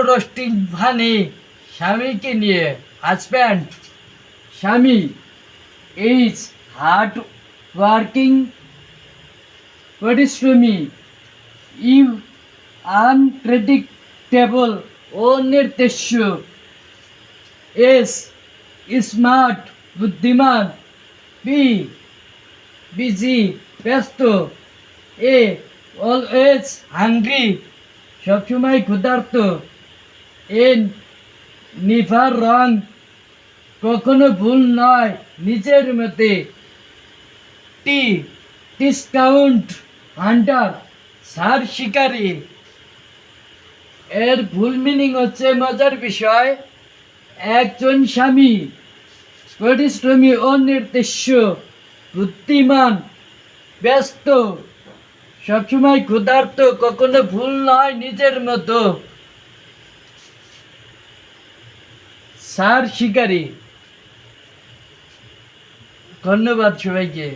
Roasting ভানি স্বামীকে নিয়ে। Husband স্বামী ইজ হার্ড ওয়ার্কিং পরিশ্রমী, ইউ আনপ্রেডিক্টেবল ও নির্দেশ্য, এস স্মার্ট বুদ্ধিমান, বি বিজি ব্যস্ত, এ অলওয়েজ হাংরি সবসময় ক্ষুধার্ত, এন নিভার রং কখনো ভুল নয় নিজের মতে, টি ডিসকাউন্ট হান্টার সার শিকারী। এর ফুল মিনিং হচ্ছে, মজার বিষয়, একজন স্বামী পরিশ্রমী ও নির্দেশ্য, বুদ্ধিমান, ব্যস্ত, সবসময় ক্ষুধার্ত, কখনো ভুল নয় নিজের মতো, সার শিকারী। ধন্যবাদ সবাইকে।